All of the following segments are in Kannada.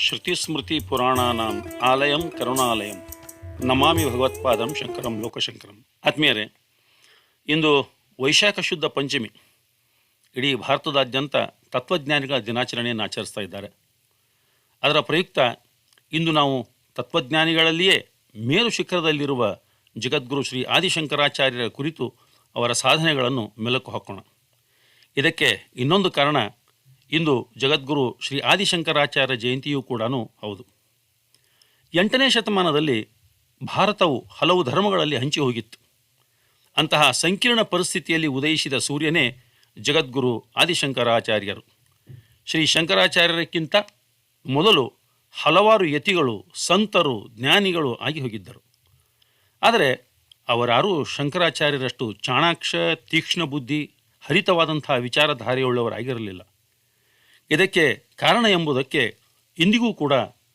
ಶ್ರುತಿಸ್ಮೃತಿಪುರಾಣಾನಾಂ ಆಲಯಂ ಕರುಣಾಲಯಂ ನಮಾಮಿ ಭಗವತ್ಪಾದಂ ಶಂಕರಂ ಲೋಕಶಂಕರಂ. ಆತ್ಮೀಯರೇ, ಇಂದು ವೈಶಾಖ ಶುದ್ಧ ಪಂಚಮಿ. ಇಡೀ ಭಾರತದಾದ್ಯಂತ ತತ್ವಜ್ಞಾನಿಗಳ ದಿನಾಚರಣೆಯನ್ನು ಆಚರಿಸ್ತಾ ಇದ್ದಾರೆ. ಅದರ ಪ್ರಯುಕ್ತ ಇಂದು ನಾವು ತತ್ವಜ್ಞಾನಿಗಳಲ್ಲಿಯೇ ಮೇರು ಶಿಖರದಲ್ಲಿರುವ ಜಗದ್ಗುರು ಶ್ರೀ ಆದಿಶಂಕರಾಚಾರ್ಯರ ಕುರಿತು ಅವರ ಸಾಧನೆಗಳನ್ನು ಮೆಲುಕು ಹಾಕೋಣ. ಇದಕ್ಕೆ ಇನ್ನೊಂದು ಕಾರಣ, ಇಂದು ಜಗದ್ಗುರು ಶ್ರೀ ಆದಿಶಂಕರಾಚಾರ್ಯ ಜಯಂತಿಯೂ ಕೂಡ ಹೌದು. 8ನೇ ಶತಮಾನದಲ್ಲಿ ಭಾರತವು ಹಲವು ಧರ್ಮಗಳಲ್ಲಿ ಹಂಚಿ ಹೋಗಿತ್ತು. ಅಂತಹ ಸಂಕೀರ್ಣ ಪರಿಸ್ಥಿತಿಯಲ್ಲಿ ಉದಯಿಸಿದ ಸೂರ್ಯನೇ ಜಗದ್ಗುರು ಆದಿಶಂಕರಾಚಾರ್ಯರು. ಶ್ರೀ ಶಂಕರಾಚಾರ್ಯರಕ್ಕಿಂತ ಮೊದಲು ಹಲವಾರು ಯತಿಗಳು, ಸಂತರು, ಜ್ಞಾನಿಗಳು ಆಗಿ ಹೋಗಿದ್ದರು. ಆದರೆ ಅವರಾರೂ ಶಂಕರಾಚಾರ್ಯರಷ್ಟು ಚಾಣಾಕ್ಷ, ತೀಕ್ಷ್ಣ ಬುದ್ಧಿ, ಹರಿತವಾದಂತಹ ವಿಚಾರಧಾರೆಯುಳ್ಳವರಾಗಿರಲಿಲ್ಲ. ಇದಕ್ಕೆ ಕಾರಣ ಎಂಬುದಕ್ಕೆ ಇಂದಿಗೂ ಕೂಡ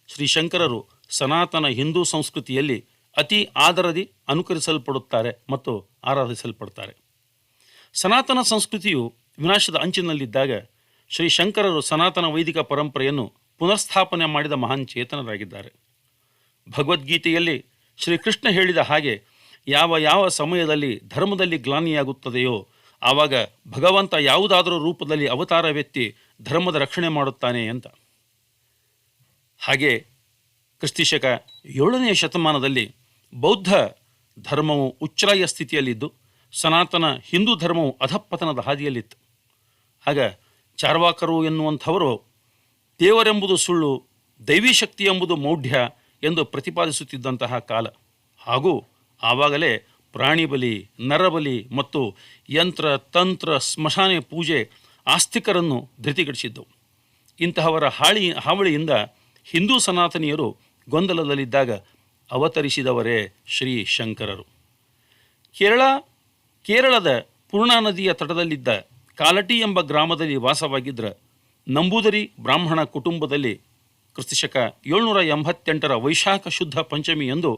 ಶ್ರೀ ಶಂಕರರು ಸನಾತನ ಹಿಂದೂ ಸಂಸ್ಕೃತಿಯಲ್ಲಿ ಅತಿ ಆದರದಿ ಅನುಕರಿಸಲ್ಪಡುತ್ತಾರೆ ಮತ್ತು ಆರಾಧಿಸಲ್ಪಡ್ತಾರೆ. ಸನಾತನ ಸಂಸ್ಕೃತಿಯು ವಿನಾಶದ ಅಂಚಿನಲ್ಲಿದ್ದಾಗ ಶ್ರೀ ಶಂಕರರು ಸನಾತನ ವೈದಿಕ ಪರಂಪರೆಯನ್ನು ಪುನರ್ಸ್ಥಾಪನೆ ಮಾಡಿದ ಮಹಾನ್ ಚೇತನರಾಗಿದ್ದಾರೆ. ಭಗವದ್ಗೀತೆಯಲ್ಲಿ ಶ್ರೀಕೃಷ್ಣ ಹೇಳಿದ ಹಾಗೆ, ಯಾವ ಯಾವ ಸಮಯದಲ್ಲಿ ಧರ್ಮದಲ್ಲಿ ಗ್ಲಾನಿಯಾಗುತ್ತದೆಯೋ ಆವಾಗ ಭಗವಂತ ಯಾವುದಾದರೂ ರೂಪದಲ್ಲಿ ಅವತಾರವೆತ್ತಿ ಧರ್ಮದ ರಕ್ಷಣೆ ಮಾಡುತ್ತಾನೆ ಅಂತ. ಹಾಗೆ ಕ್ರಿಸ್ತಿಶಕ 7ನೇ ಶತಮಾನದಲ್ಲಿ ಬೌದ್ಧ ಧರ್ಮವು ಉಚ್ಛ್ರಾಯ ಸ್ಥಿತಿಯಲ್ಲಿದ್ದು ಸನಾತನ ಹಿಂದೂ ಧರ್ಮವು ಅಧಃಪತನದ ಹಾದಿಯಲ್ಲಿತ್ತು. ಆಗ ಚಾರ್ವಾಕರು ಎನ್ನುವಂಥವರು ದೇವರೆಂಬುದು ಸುಳ್ಳು, ದೈವಿ ಶಕ್ತಿ ಎಂಬುದು ಮೌಢ್ಯ ಎಂದು ಪ್ರತಿಪಾದಿಸುತ್ತಿದ್ದಂತಹ ಕಾಲ. ಹಾಗೂ ಆವಾಗಲೇ ಪ್ರಾಣಿ ಬಲಿ, ನರಬಲಿ ಮತ್ತು ಯಂತ್ರ ತಂತ್ರ ಸ್ಮಶಾನ ಪೂಜೆ ಆಸ್ತಿಕರನ್ನು ಧೃತಿಗಡಿಸಿದ್ದವು. ಇಂತಹವರ ಹಾವಳಿಯಿಂದ ಹಿಂದೂ ಸನಾತನಿಯರು ಗೊಂದಲದಲ್ಲಿದ್ದಾಗ ಅವತರಿಸಿದವರೇ ಶ್ರೀ ಶಂಕರರು. ಕೇರಳದ ಪೂರ್ಣಾ ನದಿಯ ತಟದಲ್ಲಿದ್ದ ಕಾಲಟಿ ಎಂಬ ಗ್ರಾಮದಲ್ಲಿ ವಾಸವಾಗಿದ್ದ ನಂಬೂದರಿ ಬ್ರಾಹ್ಮಣ ಕುಟುಂಬದಲ್ಲಿ ಕ್ರಿಸ್ತಶಕ 788 ವೈಶಾಖ ಶುದ್ಧ ಪಂಚಮಿಯಂದು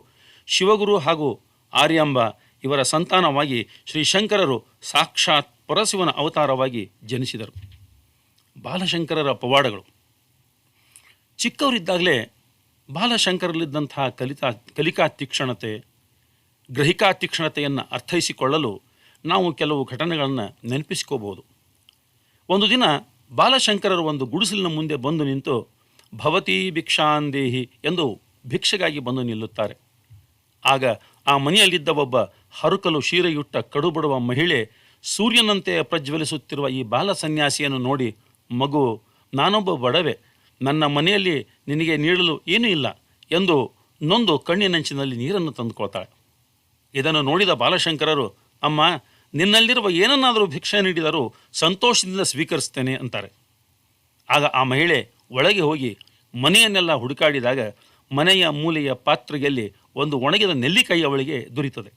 ಶಿವಗುರು ಹಾಗೂ ಆರ್ಯಾಂಬ ಇವರ ಸಂತಾನವಾಗಿ ಶ್ರೀ ಶಂಕರರು ಸಾಕ್ಷಾತ್ ಪರಶಿವನ ಅವತಾರವಾಗಿ ಜನಿಸಿದರು. ಬಾಲಶಂಕರರ ಪವಾಡಗಳು. ಚಿಕ್ಕವರಿದ್ದಾಗಲೇ ಬಾಲಶಂಕರಲ್ಲಿದ್ದಂತಹ ಕಲಿಕಾ ತೀಕ್ಷ್ಣತೆ, ಗ್ರಹಿಕಾ ತೀಕ್ಷ್ಣತೆಯನ್ನು ಅರ್ಥೈಸಿಕೊಳ್ಳಲು ನಾವು ಕೆಲವು ಘಟನೆಗಳನ್ನು ನೆನಪಿಸಿಕೋಬಹುದು. ಒಂದು ದಿನ ಬಾಲಶಂಕರರು ಒಂದು ಗುಡಿಸಲಿನ ಮುಂದೆ ಬಂದು ನಿಂತು ಭವತಿ ಭಿಕ್ಷಾಂದೇಹಿ ಎಂದು ಭಿಕ್ಷೆಗಾಗಿ ಬಂದು ನಿಲ್ಲುತ್ತಾರೆ. ಆಗ ಆ ಮನೆಯಲ್ಲಿದ್ದ ಒಬ್ಬ ಹರುಕಲು ಶೀರೆಯುಟ್ಟ ಕಡುಬಡುವ ಮಹಿಳೆ ಸೂರ್ಯನಂತೆ ಪ್ರಜ್ವಲಿಸುತ್ತಿರುವ ಈ ಬಾಲ ಸನ್ಯಾಸಿಯನ್ನು ನೋಡಿ, ಮಗು, ನಾನೊಬ್ಬ ಬಡವೆ, ನನ್ನ ಮನೆಯಲ್ಲಿ ನಿನಗೆ ನೀಡಲು ಏನೂ ಇಲ್ಲ ಎಂದು ನೊಂದು ಕಣ್ಣಿನಂಚಿನಲ್ಲಿ ನೀರನ್ನು ತಂದುಕೊಳ್ತಾಳೆ. ಇದನ್ನು ನೋಡಿದ ಬಾಲಶಂಕರರು, ಅಮ್ಮ, ನಿನ್ನಲ್ಲಿರುವ ಏನನ್ನಾದರೂ ಭಿಕ್ಷೆ ನೀಡಿದರೂ ಸಂತೋಷದಿಂದ ಸ್ವೀಕರಿಸ್ತೇನೆ ಅಂತಾರೆ. ಆಗ ಆ ಮಹಿಳೆ ಒಳಗೆ ಹೋಗಿ ಮನೆಯನ್ನೆಲ್ಲ ಹುಡುಕಾಡಿದಾಗ ಮನೆಯ ಮೂಲೆಯ ಪಾತ್ರೆಯಲ್ಲಿ ಒಂದು ಒಣಗಿದ ನೆಲ್ಲಿಕಾಯಿ ಅವಳಿಗೆ ದೊರೀತದೆ.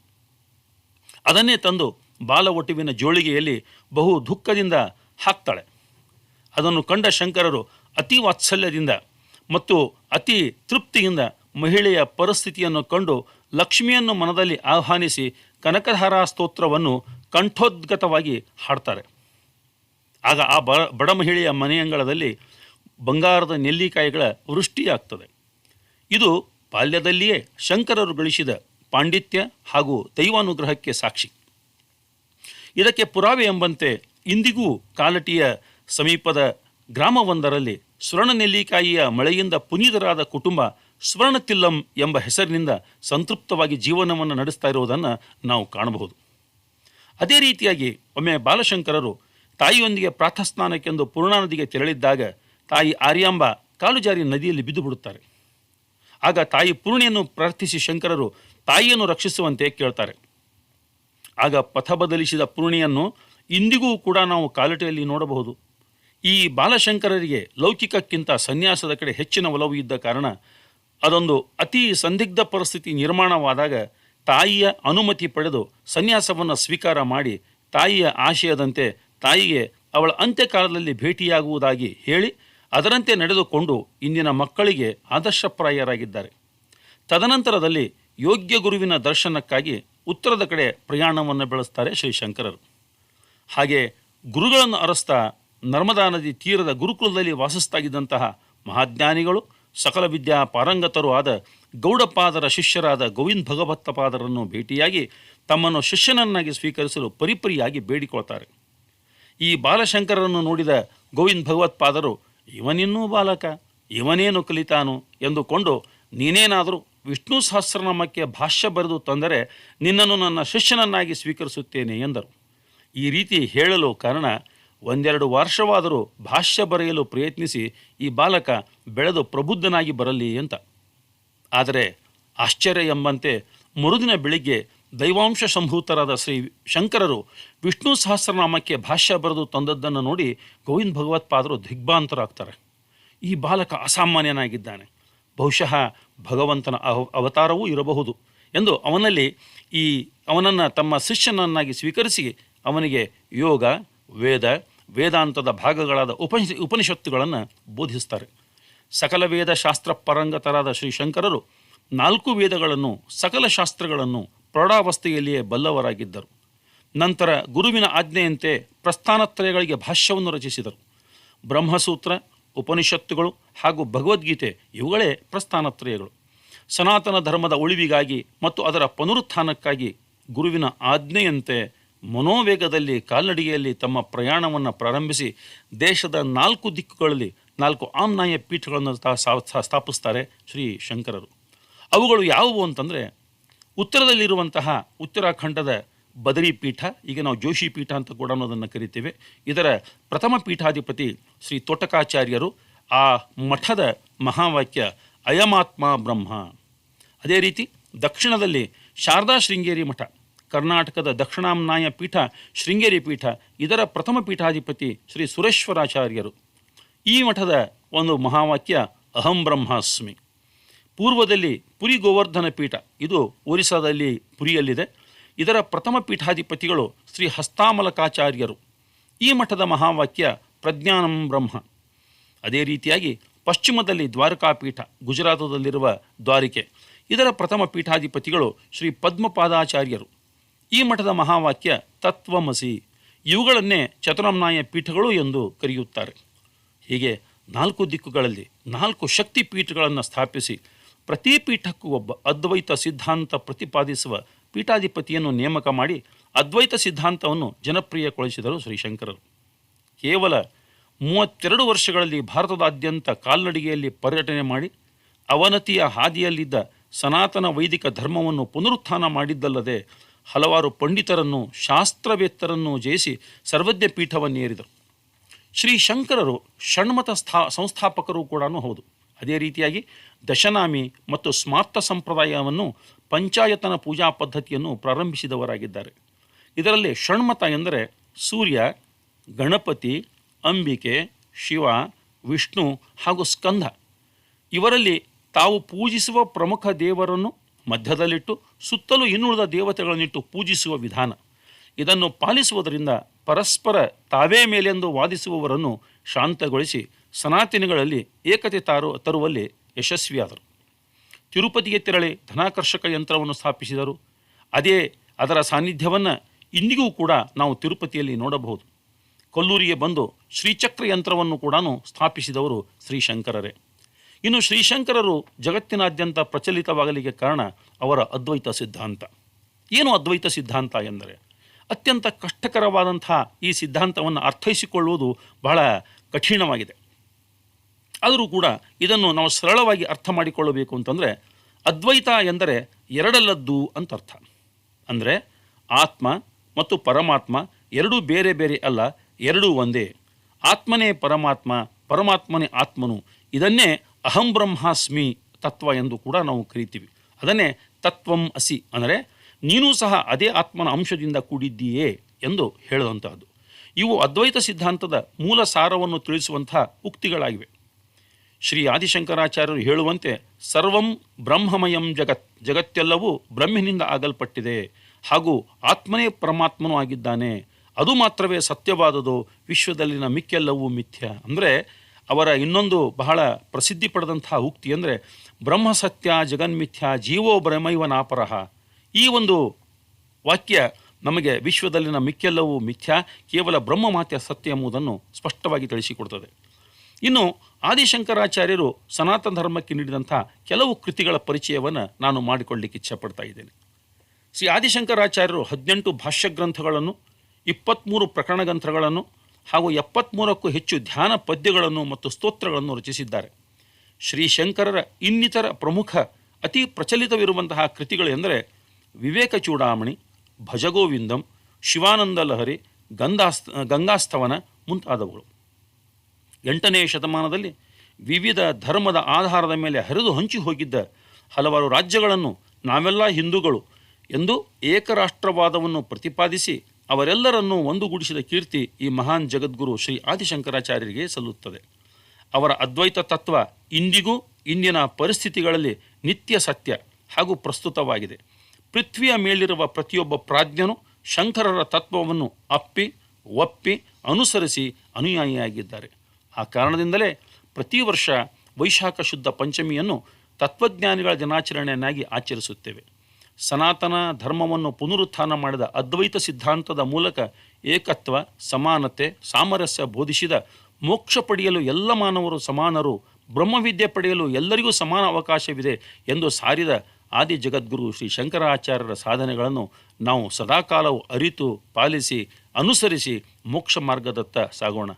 ಅದನ್ನೇ ತಂದು ಬಾಲ ಒಟುವಿನ ಜೋಳಿಗೆಯಲ್ಲಿ ಬಹು ದುಃಖದಿಂದ ಹಾಕ್ತಾಳೆ. ಅದನ್ನು ಕಂಡ ಶಂಕರರು ಅತಿ ವಾತ್ಸಲ್ಯದಿಂದ ಮತ್ತು ಅತಿ ತೃಪ್ತಿಯಿಂದ ಮಹಿಳೆಯ ಪರಿಸ್ಥಿತಿಯನ್ನು ಕಂಡು ಲಕ್ಷ್ಮಿಯನ್ನು ಮನದಲ್ಲಿ ಆಹ್ವಾನಿಸಿ ಕನಕಧಾರಾ ಸ್ತೋತ್ರವನ್ನು ಕಂಠೋದ್ಗತವಾಗಿ ಹಾಡ್ತಾರೆ. ಆಗ ಆ ಬಡ ಮಹಿಳೆಯ ಮನೆಯಂಗಳದಲ್ಲಿ ಬಂಗಾರದ ನೆಲ್ಲಿಕಾಯಿಗಳ ವೃಷ್ಟಿಯಾಗ್ತದೆ. ಇದು ಬಾಲ್ಯದಲ್ಲಿಯೇ ಶಂಕರರು ಗಳಿಸಿದ ಪಾಂಡಿತ್ಯ ಹಾಗೂ ದೈವಾನುಗ್ರಹಕ್ಕೆ ಸಾಕ್ಷಿ. ಇದಕ್ಕೆ ಪುರಾವೆ ಎಂಬಂತೆ ಇಂದಿಗೂ ಕಾಲಟಿಯ ಸಮೀಪದ ಗ್ರಾಮವೊಂದರಲ್ಲಿ ಸ್ವರ್ಣ ನೆಲ್ಲಿಕಾಯಿಯ ಮಳೆಯಿಂದ ಪುನೀತರಾದ ಕುಟುಂಬ ಸ್ವರ್ಣತಿಲ್ಲಂ ಎಂಬ ಹೆಸರಿನಿಂದ ಸಂತೃಪ್ತವಾಗಿ ಜೀವನವನ್ನು ನಡೆಸ್ತಾ ಇರುವುದನ್ನು ನಾವು ಕಾಣಬಹುದು. ಅದೇ ರೀತಿಯಾಗಿ ಒಮ್ಮೆ ಬಾಲಶಂಕರರು ತಾಯಿಯೊಂದಿಗೆ ಪ್ರಾತಃಸ್ನಾನಕ್ಕೆಂದು ಪೂರ್ಣಾ ನದಿಗೆ ತೆರಳಿದ್ದಾಗ ತಾಯಿ ಆರ್ಯಾಂಬ ಕಾಲು ಜಾರಿ ನದಿಯಲ್ಲಿ ಬಿದ್ದು ಬಿಡುತ್ತಾರೆ. ಆಗ ತಾಯಿ ಪೂರ್ಣಿಯನ್ನು ಪ್ರಾರ್ಥಿಸಿ ಶಂಕರರು ತಾಯಿಯನ್ನು ರಕ್ಷಿಸುವಂತೆ ಕೇಳ್ತಾರೆ. ಆಗ ಪಥ ಬದಲಿಸಿದ ಪೂರ್ಣಿಯನ್ನು ಇಂದಿಗೂ ಕೂಡ ನಾವು ಕಾಲಟಿಯಲ್ಲಿ ನೋಡಬಹುದು. ಈ ಬಾಲಶಂಕರರಿಗೆ ಲೌಕಿಕಕ್ಕಿಂತ ಸನ್ಯಾಸದ ಕಡೆ ಹೆಚ್ಚಿನ ಒಲವು ಇದ್ದ ಕಾರಣ ಅದೊಂದು ಅತಿ ಸಂದಿಗ್ಧ ಪರಿಸ್ಥಿತಿ ನಿರ್ಮಾಣವಾದಾಗ ತಾಯಿಯ ಅನುಮತಿ ಪಡೆದು ಸನ್ಯಾಸವನ್ನು ಸ್ವೀಕಾರ ಮಾಡಿ ತಾಯಿಯ ಆಶಯದಂತೆ ತಾಯಿಗೆ ಅವಳ ಅಂತ್ಯಕಾಲದಲ್ಲಿ ಭೇಟಿಯಾಗುವುದಾಗಿ ಹೇಳಿ ಅದರಂತೆ ನಡೆದುಕೊಂಡು ಇಂದಿನ ಮಕ್ಕಳಿಗೆ ಆದರ್ಶಪ್ರಾಯರಾಗಿದ್ದಾರೆ. ತದನಂತರದಲ್ಲಿ ಯೋಗ್ಯ ಗುರುವಿನ ದರ್ಶನಕ್ಕಾಗಿ ಉತ್ತರದ ಕಡೆ ಪ್ರಯಾಣವನ್ನು ಬೆಳೆಸ್ತಾರೆ ಶ್ರೀ ಶಂಕರರು. ಹಾಗೆ ಗುರುಗಳನ್ನು ಅರಸ್ತಾ ನರ್ಮದಾ ನದಿ ತೀರದ ಗುರುಕುಲದಲ್ಲಿ ವಾಸಿಸ್ತಾಗಿದ್ದಂತಹ ಮಹಾಜ್ಞಾನಿಗಳು, ಸಕಲ ವಿದ್ಯಾ ಪಾರಂಗತರು ಆದ ಗೌಡಪಾದರ ಶಿಷ್ಯರಾದ ಗೋವಿಂದ ಭಗವತ್ತಪಾದರನ್ನು ಭೇಟಿಯಾಗಿ ತಮ್ಮನ್ನು ಶಿಷ್ಯನನ್ನಾಗಿ ಸ್ವೀಕರಿಸಲು ಪರಿಪರಿಯಾಗಿ ಬೇಡಿಕೊಳ್ತಾರೆ. ಈ ಬಾಲಶಂಕರನ್ನು ನೋಡಿದ ಗೋವಿಂದ ಭಗವತ್ಪಾದರು, ಇವನಿನ್ನೂ ಬಾಲಕ, ಇವನೇನು ಕಲಿತಾನು ಎಂದುಕೊಂಡು, ನೀನೇನಾದರೂ ವಿಷ್ಣು ಸಹಸ್ರನಾಮಕ್ಕೆ ಭಾಷ್ಯ ಬರೆದು ತಂದರೆ ನಿನ್ನನ್ನು ನನ್ನ ಶಿಷ್ಯನನ್ನಾಗಿ ಸ್ವೀಕರಿಸುತ್ತೇನೆ ಎಂದರು. ಈ ರೀತಿ ಹೇಳಲು ಕಾರಣ, ಒಂದೆರಡು ವರ್ಷವಾದರೂ ಭಾಷ್ಯ ಬರೆಯಲು ಪ್ರಯತ್ನಿಸಿ ಈ ಬಾಲಕ ಬೆಳೆದು ಪ್ರಬುದ್ಧನಾಗಿ ಬರಲಿ ಅಂತ. ಆದರೆ ಆಶ್ಚರ್ಯ ಎಂಬಂತೆ ಮರುದಿನ ಬೆಳಿಗ್ಗೆ ದೈವಾಂಶ ಸಂಭೂತರಾದ ಶ್ರೀ ಶಂಕರರು ವಿಷ್ಣು ಸಹಸ್ರನಾಮಕ್ಕೆ ಭಾಷ್ಯ ಬರೆದು ತಂದದ್ದನ್ನು ನೋಡಿ ಗೋವಿಂದ ಭಗವತ್ಪಾದರು ದಿಗ್ಭ್ರಾಂತರಾಗ್ತಾರೆ. ಈ ಬಾಲಕ ಅಸಾಮಾನ್ಯನಾಗಿದ್ದಾನೆ, ಬಹುಶಃ ಭಗವಂತನ ಅವತಾರವೂ ಇರಬಹುದು ಎಂದು ಅವನನ್ನು ತಮ್ಮ ಶಿಷ್ಯನನ್ನಾಗಿ ಸ್ವೀಕರಿಸಿ ಅವನಿಗೆ ಯೋಗ, ವೇದಾಂತದ ಭಾಗಗಳಾದ ಉಪನಿಷತ್ತುಗಳನ್ನು ಬೋಧಿಸ್ತಾರೆ. ಸಕಲ ವೇದ ಶಾಸ್ತ್ರ ಪರಂಗತರಾದ ಶ್ರೀ ಶಂಕರರು 4 ವೇದಗಳನ್ನು, ಸಕಲ ಶಾಸ್ತ್ರಗಳನ್ನು ಪ್ರೌಢಾವಸ್ಥೆಯಲ್ಲಿಯೇ ಬಲ್ಲವರಾಗಿದ್ದರು. ನಂತರ ಗುರುವಿನ ಆಜ್ಞೆಯಂತೆ ಪ್ರಸ್ಥಾನತ್ರಯಗಳಿಗೆ ಭಾಷ್ಯವನ್ನು ರಚಿಸಿದರು. ಬ್ರಹ್ಮಸೂತ್ರ, ಉಪನಿಷತ್ತುಗಳು ಹಾಗೂ ಭಗವದ್ಗೀತೆ ಇವುಗಳೇ ಪ್ರಸ್ಥಾನತ್ರಯಗಳು. ಸನಾತನ ಧರ್ಮದ ಉಳಿವಿಗಾಗಿ ಮತ್ತು ಅದರ ಪುನರುತ್ಥಾನಕ್ಕಾಗಿ ಗುರುವಿನ ಆಜ್ಞೆಯಂತೆ ಮನೋವೇಗದಲ್ಲಿ ಕಾಲ್ನಡಿಗೆಯಲ್ಲಿ ತಮ್ಮ ಪ್ರಯಾಣವನ್ನು ಪ್ರಾರಂಭಿಸಿ ದೇಶದ 4 ದಿಕ್ಕುಗಳಲ್ಲಿ 4 ಆಮ್ನಾಯ ಪೀಠಗಳನ್ನು ಸ್ಥಾಪಿಸ್ತಾರೆ ಶ್ರೀ ಶಂಕರರು. ಅವುಗಳು ಯಾವುವು ಅಂತಂದರೆ, ಉತ್ತರದಲ್ಲಿರುವಂತಹ ಉತ್ತರಾಖಂಡದ ಬದರಿ ಪೀಠ, ಈಗ ನಾವು ಜೋಶಿ ಪೀಠ ಅಂತ ಕೂಡ ಅನ್ನೋದನ್ನು ಕರಿತೇವೆ. ಇದರ ಪ್ರಥಮ ಪೀಠಾಧಿಪತಿ ಶ್ರೀ ತೋಟಕಾಚಾರ್ಯರು. ಆ ಮಠದ ಮಹಾವಾಕ್ಯ ಅಯಮಾತ್ಮ ಬ್ರಹ್ಮ. ಅದೇ ರೀತಿ ದಕ್ಷಿಣದಲ್ಲಿ ಶಾರದಾ ಶೃಂಗೇರಿ ಮಠ, ಕರ್ನಾಟಕದ ದಕ್ಷಿಣಾಮ್ನಾಯ ಪೀಠ ಶೃಂಗೇರಿ ಪೀಠ. ಇದರ ಪ್ರಥಮ ಪೀಠಾಧಿಪತಿ ಶ್ರೀ ಸುರೇಶ್ವರಾಚಾರ್ಯರು. ಈ ಮಠದ ಒಂದು ಮಹಾವಾಕ್ಯ ಅಹಂ ಬ್ರಹ್ಮಾಸ್ಮಿ. ಪೂರ್ವದಲ್ಲಿ ಪುರಿ ಗೋವರ್ಧನ ಪೀಠ, ಇದು ಒರಿಸ್ಸಾದಲ್ಲಿ ಪುರಿಯಲ್ಲಿದೆ. ಇದರ ಪ್ರಥಮ ಪೀಠಾಧಿಪತಿಗಳು ಶ್ರೀ ಹಸ್ತಾಮಲಕಾಚಾರ್ಯರು. ಈ ಮಠದ ಮಹಾವಾಕ್ಯ ಪ್ರಜ್ಞಾನಂ ಬ್ರಹ್ಮ. ಅದೇ ರೀತಿಯಾಗಿ ಪಶ್ಚಿಮದಲ್ಲಿ ದ್ವಾರಕಾಪೀಠ, ಗುಜರಾತದಲ್ಲಿರುವ ದ್ವಾರಿಕೆ. ಇದರ ಪ್ರಥಮ ಪೀಠಾಧಿಪತಿಗಳು ಶ್ರೀ ಪದ್ಮಪಾದಾಚಾರ್ಯರು. ಈ ಮಠದ ಮಹಾವಾಕ್ಯ ತತ್ವಮಸಿ. ಇವುಗಳನ್ನೇ ಚತುರಾಮ್ನಾಯ ಪೀಠಗಳು ಎಂದು ಕರೆಯುತ್ತಾರೆ. ಹೀಗೆ 4 ದಿಕ್ಕುಗಳಲ್ಲಿ 4 ಶಕ್ತಿ ಪೀಠಗಳನ್ನು ಸ್ಥಾಪಿಸಿ ಪ್ರತಿ ಪೀಠಕ್ಕೂ ಒಬ್ಬ ಅದ್ವೈತ ಸಿದ್ಧಾಂತ ಪ್ರತಿಪಾದಿಸುವ ಪೀಠಾಧಿಪತಿಯನ್ನು ನೇಮಕ ಮಾಡಿ ಅದ್ವೈತ ಸಿದ್ಧಾಂತವನ್ನು ಜನಪ್ರಿಯಗೊಳಿಸಿದರು ಶ್ರೀಶಂಕರರು. ಕೇವಲ 32 ವರ್ಷಗಳಲ್ಲಿ ಭಾರತದಾದ್ಯಂತ ಕಾಲ್ನಡಿಗೆಯಲ್ಲಿ ಪರ್ಯಟನೆ ಮಾಡಿ ಅವನತಿಯ ಹಾದಿಯಲ್ಲಿದ್ದ ಸನಾತನ ವೈದಿಕ ಧರ್ಮವನ್ನು ಪುನರುತ್ಥಾನ ಮಾಡಿದ್ದಲ್ಲದೆ ಹಲವಾರು ಪಂಡಿತರನ್ನು, ಶಾಸ್ತ್ರವೇತ್ತರನ್ನು ಜಯಿಸಿ ಸರ್ವಜ್ಞ ಪೀಠವನ್ನೇರಿದರು. ಶ್ರೀ ಶಂಕರರು ಷಣ್ಮತ ಸಂಸ್ಥಾಪಕರು ಕೂಡ ಹೌದು. ಅದೇ ರೀತಿಯಾಗಿ ದಶನಾಮಿ ಮತ್ತು ಸ್ಮಾರ್ತ ಸಂಪ್ರದಾಯವನ್ನು, ಪಂಚಾಯತನ ಪೂಜಾ ಪದ್ಧತಿಯನ್ನು ಪ್ರಾರಂಭಿಸಿದವರಾಗಿದ್ದಾರೆ. ಇದರಲ್ಲಿ ಷಣ್ಮತ ಎಂದರೆ ಸೂರ್ಯ, ಗಣಪತಿ, ಅಂಬಿಕೆ, ಶಿವ, ವಿಷ್ಣು ಹಾಗೂ ಸ್ಕಂದ ಇವರಲ್ಲಿ ತಾವು ಪೂಜಿಸುವ ಪ್ರಮುಖ ದೇವರನ್ನು ಮಧ್ಯದಲ್ಲಿಟ್ಟು ಸುತ್ತಲೂ ಇನ್ನುಳಿದ ದೇವತೆಗಳನ್ನಿಟ್ಟು ಪೂಜಿಸುವ ವಿಧಾನ. ಇದನ್ನು ಪಾಲಿಸುವುದರಿಂದ ಪರಸ್ಪರ ತಾವೇ ಮೇಲೆಂದು ವಾದಿಸುವವರನ್ನು ಶಾಂತಗೊಳಿಸಿ ಸನಾತನಿಗಳಲ್ಲಿ ಏಕತೆ ತರುವಲ್ಲಿ ಯಶಸ್ವಿಯಾದರು. ತಿರುಪತಿಗೆ ತೆರಳಿ ಧನಾಕರ್ಷಕ ಯಂತ್ರವನ್ನು ಸ್ಥಾಪಿಸಿದರು. ಅದರ ಸಾನ್ನಿಧ್ಯವನ್ನು ಇಂದಿಗೂ ಕೂಡ ನಾವು ತಿರುಪತಿಯಲ್ಲಿ ನೋಡಬಹುದು. ಕೊಲ್ಲೂರಿಗೆ ಬಂದು ಶ್ರೀಚಕ್ರ ಯಂತ್ರವನ್ನು ಕೂಡ ಸ್ಥಾಪಿಸಿದವರು ಶ್ರೀಶಂಕರರೇ. ಇನ್ನು ಶ್ರೀಶಂಕರರು ಜಗತ್ತಿನಾದ್ಯಂತ ಪ್ರಚಲಿತವಾಗಲಿಕ್ಕೆ ಕಾರಣ ಅವರ ಅದ್ವೈತ ಸಿದ್ಧಾಂತ. ಏನು ಅದ್ವೈತ ಸಿದ್ಧಾಂತ ಎಂದರೆ, ಅತ್ಯಂತ ಕಷ್ಟಕರವಾದಂಥ ಈ ಸಿದ್ಧಾಂತವನ್ನು ಅರ್ಥೈಸಿಕೊಳ್ಳುವುದು ಬಹಳ ಕಠಿಣವಾಗಿದೆ. ಆದರೂ ಕೂಡ ಇದನ್ನು ನಾವು ಸರಳವಾಗಿ ಅರ್ಥ ಮಾಡಿಕೊಳ್ಳಬೇಕು ಅಂತಂದರೆ, ಅದ್ವೈತ ಎಂದರೆ ಎರಡಲ್ಲದ್ದು ಅಂತ ಅರ್ಥ. ಅಂದರೆ ಆತ್ಮ ಮತ್ತು ಪರಮಾತ್ಮ ಎರಡೂ ಬೇರೆ ಬೇರೆ ಅಲ್ಲ, ಎರಡೂ ಒಂದೇ. ಆತ್ಮನೇ ಪರಮಾತ್ಮ, ಪರಮಾತ್ಮನೇ ಆತ್ಮನು. ಇದನ್ನೇ ಅಹಂ ಬ್ರಹ್ಮಾಸ್ಮಿ ತತ್ವ ಎಂದು ಕೂಡ ನಾವು ಕರಿತೀವಿ. ಅದನ್ನೇ ತತ್ವಂ ಅಸಿ ಅಂದರೆ ನೀನೂ ಸಹ ಅದೇ ಆತ್ಮನ ಅಂಶದಿಂದ ಕೂಡಿದ್ದೀಯೇ ಎಂದು ಹೇಳುವಂತಹದ್ದು. ಇವು ಅದ್ವೈತ ಸಿದ್ಧಾಂತದ ಮೂಲ ಸಾರವನ್ನು ತಿಳಿಸುವಂತಹ ಉಕ್ತಿಗಳಾಗಿವೆ. ಶ್ರೀ ಆದಿಶಂಕರಾಚಾರ್ಯರು ಹೇಳುವಂತೆ ಸರ್ವಂ ಬ್ರಹ್ಮಮಯಂ ಜಗತ್ತೆಲ್ಲವೂ ಬ್ರಹ್ಮನಿಂದ ಆಗಲ್ಪಟ್ಟಿದೆ ಹಾಗೂ ಆತ್ಮನೇ ಪರಮಾತ್ಮನೂ ಆಗಿದ್ದಾನೆ, ಅದು ಮಾತ್ರವೇ ಸತ್ಯವಾದುದು, ವಿಶ್ವದಲ್ಲಿನ ಮಿಕ್ಕೆಲ್ಲವೂ ಮಿಥ್ಯ. ಅಂದರೆ ಅವರ ಇನ್ನೊಂದು ಬಹಳ ಪ್ರಸಿದ್ಧಿ ಪಡೆದಂತಹ ಉಕ್ತಿ ಅಂದರೆ ಬ್ರಹ್ಮ ಸತ್ಯ ಜಗನ್ಮಿಥ್ಯ ಜೀವೋ ಬ್ರಹ್ಮೈವ ನಾಪರಃ. ಈ ಒಂದು ವಾಕ್ಯ ನಮಗೆ ವಿಶ್ವದಲ್ಲಿನ ಮಿಕ್ಕೆಲ್ಲವೂ ಮಿಥ್ಯ, ಕೇವಲ ಬ್ರಹ್ಮ ಮಾತ್ಯ ಸತ್ಯ ಎಂಬುದನ್ನು ಸ್ಪಷ್ಟವಾಗಿ ತಿಳಿಸಿಕೊಡ್ತದೆ. ಇನ್ನು ಆದಿಶಂಕರಾಚಾರ್ಯರು ಸನಾತನ ಧರ್ಮಕ್ಕೆ ನೀಡಿದಂಥ ಕೆಲವು ಕೃತಿಗಳ ಪರಿಚಯವನ್ನು ನಾನು ಮಾಡಿಕೊಳ್ಳಲಿಕ್ಕೆ ಇಚ್ಛೆಪಡ್ತಾ ಇದ್ದೇನೆ. ಶ್ರೀ ಆದಿಶಂಕರಾಚಾರ್ಯರು 18 ಭಾಷ್ಯ ಗ್ರಂಥಗಳನ್ನು, 23 ಪ್ರಕರಣ ಗ್ರಂಥಗಳನ್ನು ಹಾಗೂ 73ಕ್ಕೂ ಹೆಚ್ಚು ಧ್ಯಾನ ಪದ್ಯಗಳನ್ನು ಮತ್ತು ಸ್ತೋತ್ರಗಳನ್ನು ರಚಿಸಿದ್ದಾರೆ. ಶ್ರೀಶಂಕರರ ಇನ್ನಿತರ ಪ್ರಮುಖ ಅತಿ ಪ್ರಚಲಿತವಿರುವಂತಹ ಕೃತಿಗಳು ಎಂದರೆ ವಿವೇಕ ಚೂಡಾಮಣಿ, ಭಜಗೋವಿಂದಂ, ಶಿವಾನಂದ ಲಹರಿ, ಗಂಗಾಸ್ತವನ ಮುಂತಾದವುಗಳು. 8ನೇ ಶತಮಾನದಲ್ಲಿ ವಿವಿಧ ಧರ್ಮದ ಆಧಾರದ ಮೇಲೆ ಹರಿದು ಹಂಚಿ ಹೋಗಿದ್ದ ಹಲವಾರು ರಾಜ್ಯಗಳನ್ನು ನಾವೆಲ್ಲ ಹಿಂದೂಗಳು ಎಂದು ಏಕರಾಷ್ಟ್ರವಾದವನ್ನು ಪ್ರತಿಪಾದಿಸಿ ಅವರೆಲ್ಲರನ್ನೂ ಒಂದುಗೂಡಿಸಿದ ಕೀರ್ತಿ ಈ ಮಹಾನ್ ಜಗದ್ಗುರು ಶ್ರೀ ಆದಿಶಂಕರಾಚಾರ್ಯರಿಗೆ ಸಲ್ಲುತ್ತದೆ. ಅವರ ಅದ್ವೈತ ತತ್ವ ಇಂದಿಗೂ ಇಂದಿನ ಪರಿಸ್ಥಿತಿಗಳಲ್ಲಿ ನಿತ್ಯ ಸತ್ಯ ಹಾಗೂ ಪ್ರಸ್ತುತವಾಗಿದೆ. ಪೃಥ್ವಿಯ ಮೇಲಿರುವ ಪ್ರತಿಯೊಬ್ಬ ಪ್ರಾಜ್ಞನು ಶಂಕರರ ತತ್ವವನ್ನು ಒಪ್ಪಿ ಅನುಸರಿಸಿ ಅನುಯಾಯಿಯಾಗಿದ್ದಾರೆ. ಆ ಕಾರಣದಿಂದಲೇ ಪ್ರತಿ ವರ್ಷ ವೈಶಾಖ ಶುದ್ಧ ಪಂಚಮಿಯನ್ನು ತತ್ವಜ್ಞಾನಿಗಳ ದಿನಾಚರಣೆಯನ್ನಾಗಿ ಆಚರಿಸುತ್ತೇವೆ. ಸನಾತನ ಧರ್ಮವನ್ನು ಪುನರುತ್ಥಾನ ಮಾಡಿದ ಅದ್ವೈತ ಸಿದ್ಧಾಂತದ ಮೂಲಕ ಏಕತ್ವ, ಸಮಾನತೆ, ಸಾಮರಸ್ಯ ಬೋಧಿಸಿದ ಮೋಕ್ಷ ಪಡೆಯಲು ಎಲ್ಲ ಮಾನವರು ಸಮಾನರು, ಬ್ರಹ್ಮವಿದ್ಯೆ ಪಡೆಯಲು ಎಲ್ಲರಿಗೂ ಸಮಾನ ಅವಕಾಶವಿದೆ ಎಂದು ಸಾರಿದ ಆದಿ ಜಗದ್ಗುರು ಶ್ರೀ ಶಂಕರಾಚಾರ್ಯರ ಸಾಧನೆಗಳನ್ನು ನಾವು ಸದಾಕಾಲವೂ ಅರಿತು ಪಾಲಿಸಿ ಅನುಸರಿಸಿ ಮೋಕ್ಷ ಮಾರ್ಗದತ್ತ ಸಾಗೋಣ.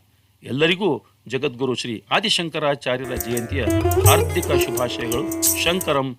ಎಲ್ಲರಿಗೂ ಜಗದ್ಗುರು ಶ್ರೀ ಆದಿಶಂಕರಾಚಾರ್ಯರ ಜಯಂತಿಯ ಹಾರ್ದಿಕ ಶುಭಾಶಯಗಳು. ಶಂಕರಂ